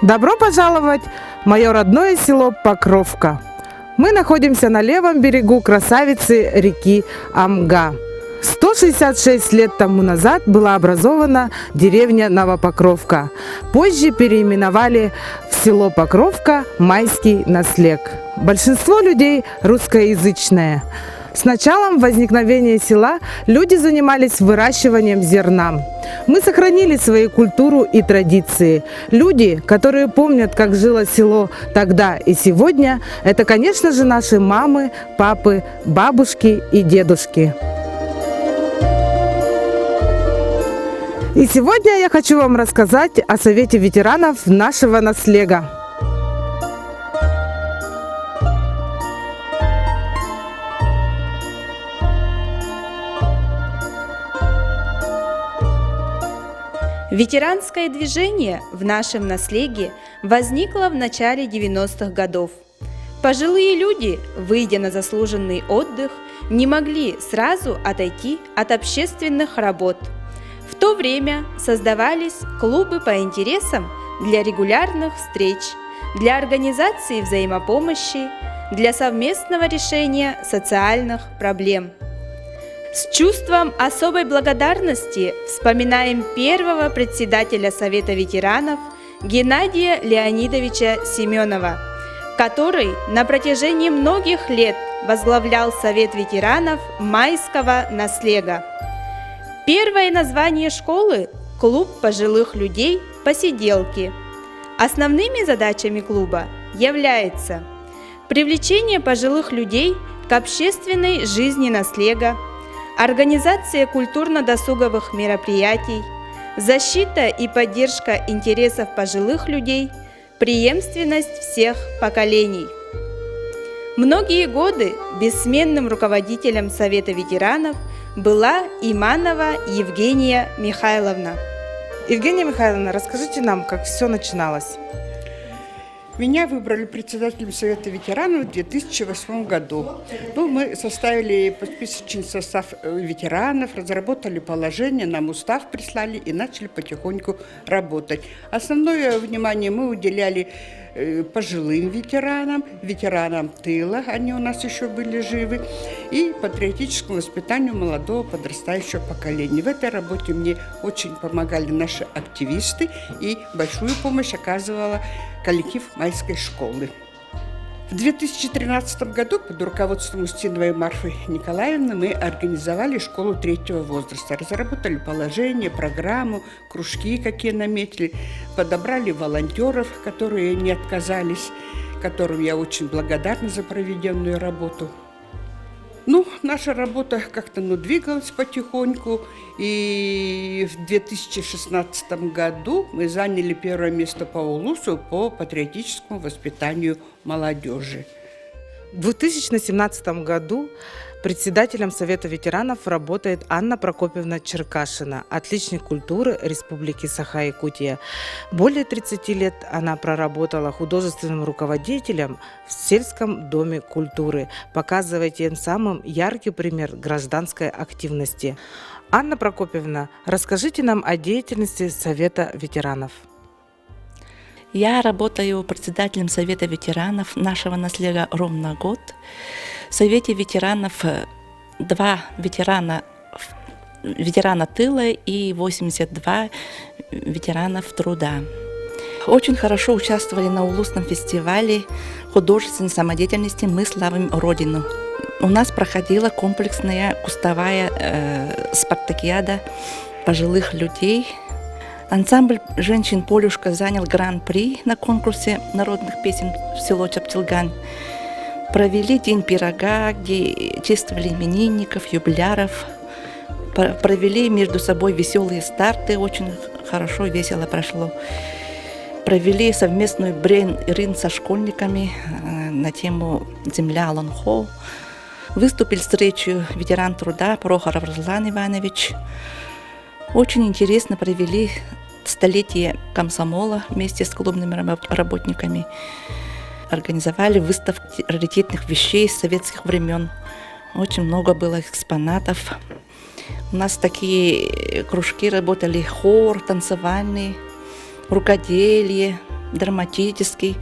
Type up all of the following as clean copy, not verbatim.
Добро пожаловать в мое родное село Покровка. Мы находимся на левом берегу красавицы реки Амга. 166 лет тому назад была образована деревня Новопокровка. Позже переименовали в село Покровка Майский Наслег. Большинство людей русскоязычное. С началом возникновения села люди занимались выращиванием зерна. Мы сохранили свою культуру и традиции. Люди, которые помнят, как жило село тогда и сегодня, это, конечно же, наши мамы, папы, бабушки и дедушки. И сегодня я хочу вам рассказать о Совете ветеранов нашего наслега. Ветеранское движение в нашем наслеге возникло в начале 90-х годов. Пожилые люди, выйдя на заслуженный отдых, не могли сразу отойти от общественных работ. В то время создавались клубы по интересам для регулярных встреч, для организации взаимопомощи, для совместного решения социальных проблем. С чувством особой благодарности вспоминаем первого председателя Совета ветеранов Геннадия Леонидовича Семенова, который на протяжении многих лет возглавлял Совет ветеранов Майского Наслега. Первое название школы – клуб пожилых людей «Посиделки». Основными задачами клуба является привлечение пожилых людей к общественной жизни наслега, организация культурно-досуговых мероприятий, защита и поддержка интересов пожилых людей, преемственность всех поколений. Многие годы бессменным руководителем Совета ветеранов была Иманова Евгения Михайловна. Евгения Михайловна, расскажите нам, как все начиналось. Меня выбрали председателем Совета ветеранов в 2008 году. Мы составили списочный состав ветеранов, разработали положение, нам устав прислали и начали потихоньку работать. Основное внимание мы уделяли пожилым ветеранам, ветеранам тыла, они у нас еще были живы, и патриотическому воспитанию молодого подрастающего поколения. В этой работе мне очень помогали наши активисты, и большую помощь оказывала коллектив Майской школы. В 2013 году под руководством Устиновой Марфы Николаевны мы организовали школу третьего возраста, разработали положение, программу, кружки, какие наметили, подобрали волонтеров, которые не отказались, которым я очень благодарна за проведенную работу. Наша работа как-то двигалась потихоньку, и в 2016 году мы заняли первое место по УЛУСу по патриотическому воспитанию молодежи. В 2017 году председателем Совета ветеранов работает Анна Прокопьевна Черкашина, отличник культуры Республики Саха-Якутия. Более 30 лет она проработала художественным руководителем в сельском доме культуры, показывая тем самым яркий пример гражданской активности. Анна Прокопьевна, расскажите нам о деятельности Совета ветеранов. Я работаю председателем Совета ветеранов нашего наслега ровно год. В Совете ветеранов 2 ветерана тыла и 82 ветеранов труда. Очень хорошо участвовали на УЛУСном фестивале художественной самодеятельности «Мы славим Родину». У нас проходила комплексная кустовая спартакиада пожилых людей. Ансамбль женщин «Полюшка» занял гран-при на конкурсе народных песен в село Чаптилган. Провели День пирога, где чествовали именинников, юбиляров. Провели между собой веселые старты, очень хорошо и весело прошло. Провели совместную брейн-рин со школьниками на тему «Земля Аланхо». Выступил с речью ветеран труда Прохоров Руслан Иванович. Очень интересно провели столетие комсомола вместе с клубными работниками. Организовали выставки раритетных вещей с советских времен. Очень много было экспонатов. У нас такие кружки работали: хор, танцевальный, рукоделие, драматический,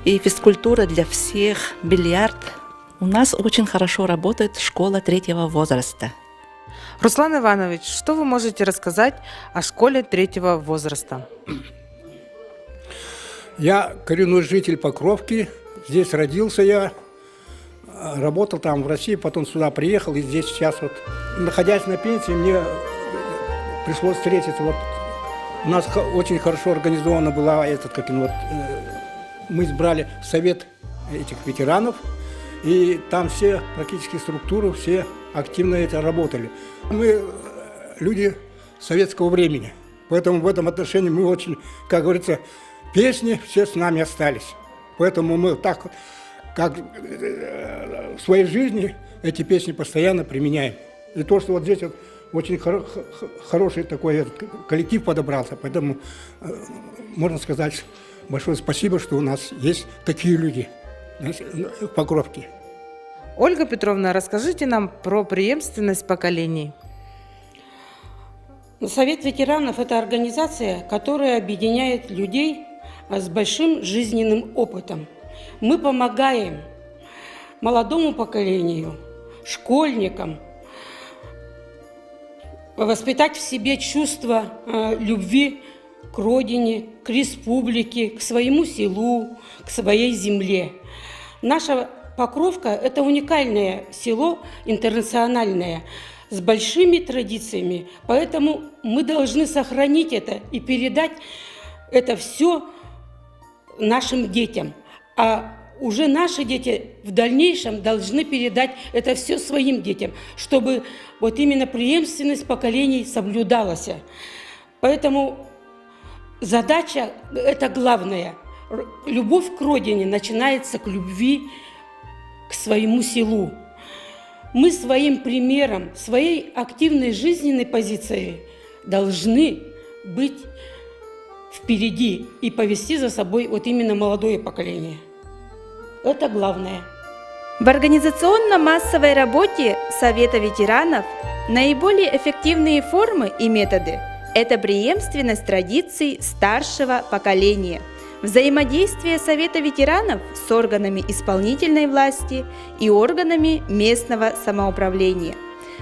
и физкультура для всех, бильярд. У нас очень хорошо работает школа 3-го возраста. Руслан Иванович, что вы можете рассказать о школе 3-го возраста? Я коренной житель Покровки. Здесь родился я, работал там в России, потом сюда приехал. И здесь сейчас вот, находясь на пенсии, мне пришлось встретиться. Вот у нас очень хорошо организовано была мы избрали совет этих ветеранов. И там все практически структуры, все активно это работали. Мы люди советского времени, поэтому в этом отношении мы очень, как говорится, песни все с нами остались. Поэтому мы так, как в своей жизни, эти песни постоянно применяем. И то, что вот здесь вот очень хороший такой коллектив подобрался, поэтому можно сказать большое спасибо, что у нас есть такие люди в Покровке. Ольга Петровна, расскажите нам про преемственность поколений. Совет ветеранов – это организация, которая объединяет людей с большим жизненным опытом. Мы помогаем молодому поколению, школьникам воспитать в себе чувство любви к родине, к республике, к своему селу, к своей земле. Наша Покровка – это уникальное село, интернациональное, с большими традициями, поэтому мы должны сохранить это и передать это все нашим детям. А уже наши дети в дальнейшем должны передать это все своим детям, чтобы вот именно преемственность поколений соблюдалась. Поэтому задача – это главная. Любовь к родине начинается к любви к своему селу. Мы своим примером, своей активной жизненной позицией должны быть впереди и повести за собой вот именно молодое поколение. Это главное. В организационно-массовой работе Совета ветеранов наиболее эффективные формы и методы – это преемственность традиций старшего поколения, взаимодействие Совета ветеранов с органами исполнительной власти и органами местного самоуправления,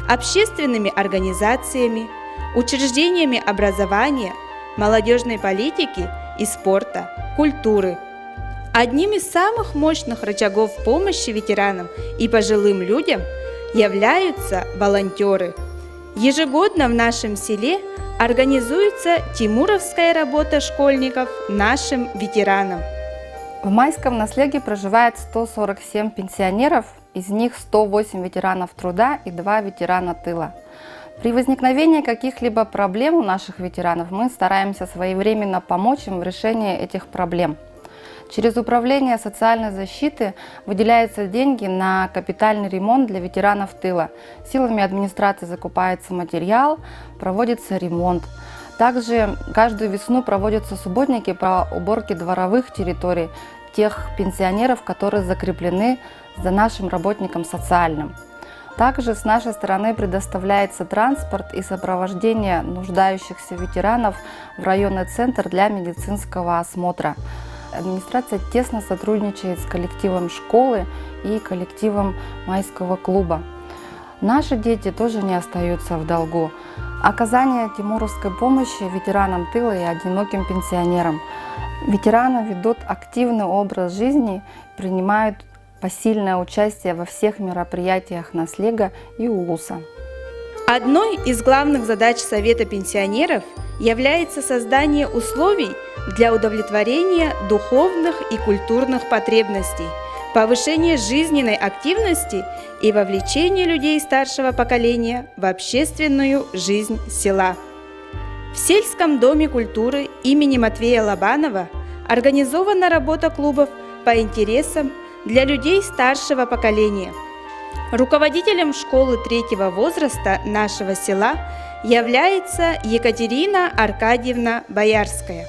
общественными организациями, учреждениями образования, молодежной политики и спорта, культуры. Одним из самых мощных рычагов помощи ветеранам и пожилым людям являются волонтеры. Ежегодно в нашем селе организуется тимуровская работа школьников нашим ветеранам. В Майском Наслеге проживает 147 пенсионеров, из них 108 ветеранов труда и 2 ветерана тыла. При возникновении каких-либо проблем у наших ветеранов мы стараемся своевременно помочь им в решении этих проблем. Через Управление социальной защиты выделяются деньги на капитальный ремонт для ветеранов тыла. Силами администрации закупается материал, проводится ремонт. Также каждую весну проводятся субботники по уборке дворовых территорий тех пенсионеров, которые закреплены за нашим работником социальным. Также с нашей стороны предоставляется транспорт и сопровождение нуждающихся ветеранов в районный центр для медицинского осмотра. Администрация тесно сотрудничает с коллективом школы и коллективом майского клуба. Наши дети тоже не остаются в долгу. Оказание тимуровской помощи ветеранам тыла и одиноким пенсионерам. Ветераны ведут активный образ жизни, принимают посильное участие во всех мероприятиях Наслега и Улуса. Одной из главных задач Совета пенсионеров является создание условий для удовлетворения духовных и культурных потребностей, повышение жизненной активности и вовлечение людей старшего поколения в общественную жизнь села. В сельском доме культуры имени Матвея Лобанова организована работа клубов по интересам для людей старшего поколения. Руководителем школы 3-го возраста нашего села является Екатерина Аркадьевна Боярская.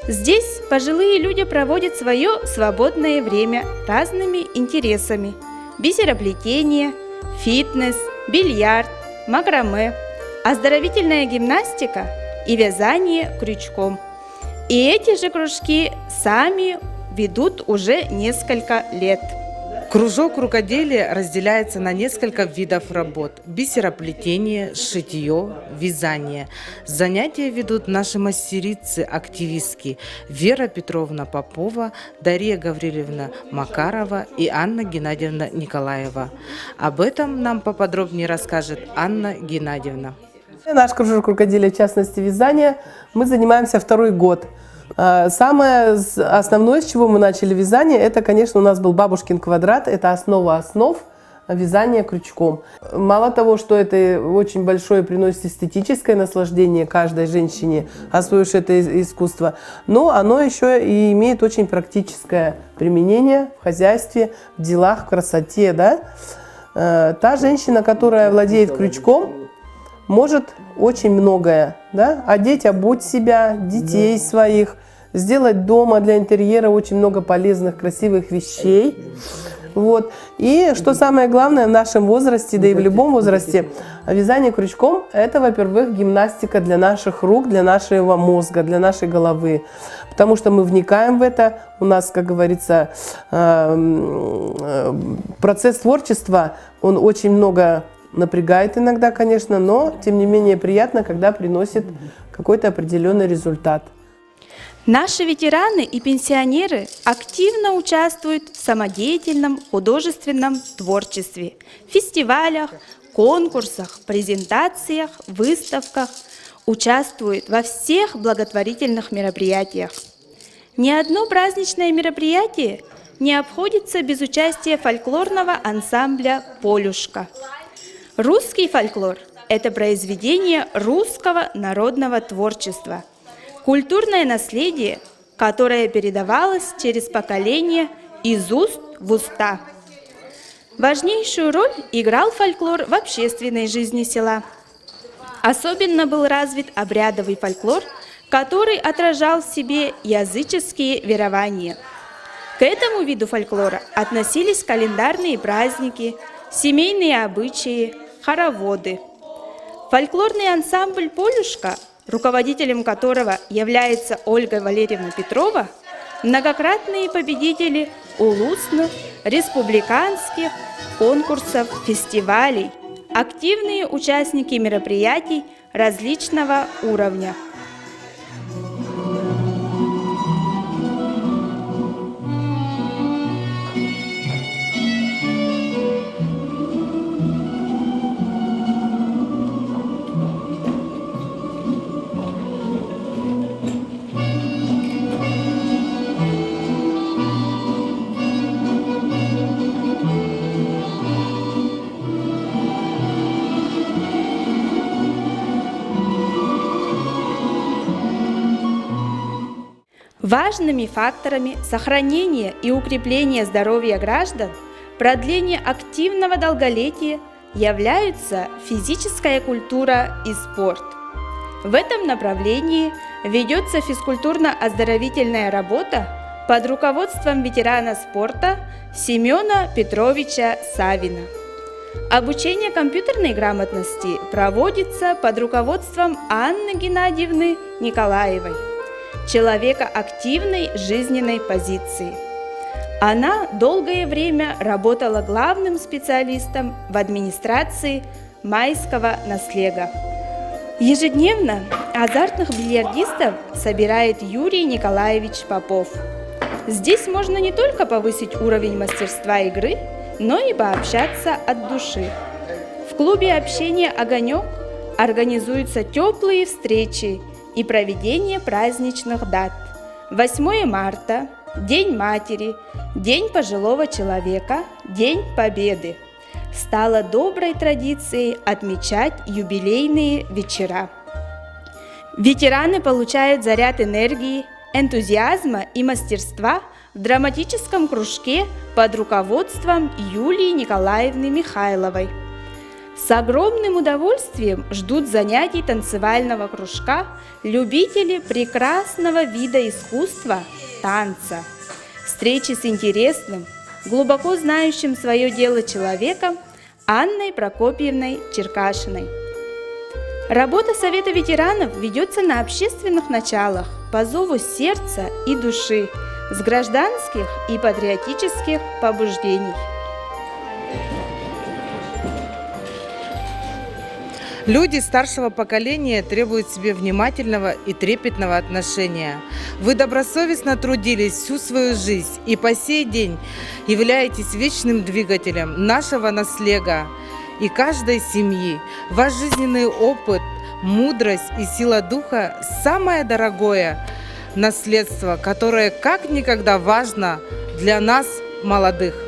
Здесь пожилые люди проводят свое свободное время разными интересами: бисероплетение, фитнес, бильярд, макраме, оздоровительная гимнастика и вязание крючком. И эти же кружки сами ведут уже несколько лет. Кружок рукоделия разделяется на несколько видов работ: бисероплетение, шитье, вязание. Занятия ведут наши мастерицы-активистки Вера Петровна Попова, Дарья Гавриловна Макарова и Анна Геннадьевна Николаева. Об этом нам поподробнее расскажет Анна Геннадьевна. Наш кружок рукоделия, в частности вязания, мы занимаемся второй год. Самое основное, с чего мы начали вязание, это, конечно, у нас был бабушкин квадрат, это основа основ вязания крючком. Мало того, что это очень большое приносит эстетическое наслаждение каждой женщине, освоившей это искусство, но оно еще и имеет очень практическое применение в хозяйстве, в делах, в красоте. Да? Та женщина, которая владеет крючком, может очень многое, да? Одеть, обуть себя, детей своих, сделать дома для интерьера очень много полезных, красивых вещей. Вот. И что самое главное в нашем возрасте, да и в любом возрасте, вязание крючком – это, во-первых, гимнастика для наших рук, для нашего мозга, для нашей головы. Потому что мы вникаем в это, у нас, как говорится, процесс творчества, он очень много напрягает иногда, конечно, но, тем не менее, приятно, когда приносит какой-то определенный результат. Наши ветераны и пенсионеры активно участвуют в самодеятельном художественном творчестве, фестивалях, конкурсах, презентациях, выставках, участвуют во всех благотворительных мероприятиях. Ни одно праздничное мероприятие не обходится без участия фольклорного ансамбля «Полюшка». Русский фольклор – это произведение русского народного творчества, культурное наследие, которое передавалось через поколения из уст в уста. Важнейшую роль играл фольклор в общественной жизни села. Особенно был развит обрядовый фольклор, который отражал в себе языческие верования. К этому виду фольклора относились календарные праздники, семейные обычаи, хороводы. Фольклорный ансамбль «Полюшка», руководителем которого является Ольга Валерьевна Петрова, многократные победители улусных, республиканских конкурсов, фестивалей, активные участники мероприятий различного уровня. Важными факторами сохранения и укрепления здоровья граждан, продления активного долголетия являются физическая культура и спорт. В этом направлении ведется физкультурно-оздоровительная работа под руководством ветерана спорта Семена Петровича Савина. Обучение компьютерной грамотности проводится под руководством Анны Геннадьевны Николаевой, человека активной жизненной позиции. Она долгое время работала главным специалистом в администрации майского наслега. Ежедневно азартных бильярдистов собирает Юрий Николаевич Попов. Здесь можно не только повысить уровень мастерства игры, но и пообщаться от души. В клубе общения «Огонек» организуются теплые встречи и проведение праздничных дат. 8 марта – День матери, День пожилого человека, День Победы. Стало доброй традицией отмечать юбилейные вечера. Ветераны получают заряд энергии, энтузиазма и мастерства в драматическом кружке под руководством Юлии Николаевны Михайловой. С огромным удовольствием ждут занятий танцевального кружка любители прекрасного вида искусства – танца. Встречи с интересным, глубоко знающим свое дело человеком Анной Прокопьевной Черкашиной. Работа Совета ветеранов ведется на общественных началах, по зову сердца и души, с гражданских и патриотических побуждений. Люди старшего поколения требуют себе внимательного и трепетного отношения. Вы добросовестно трудились всю свою жизнь и по сей день являетесь вечным двигателем нашего наследия и каждой семьи. Ваш жизненный опыт, мудрость и сила духа – самое дорогое наследство, которое как никогда важно для нас, молодых.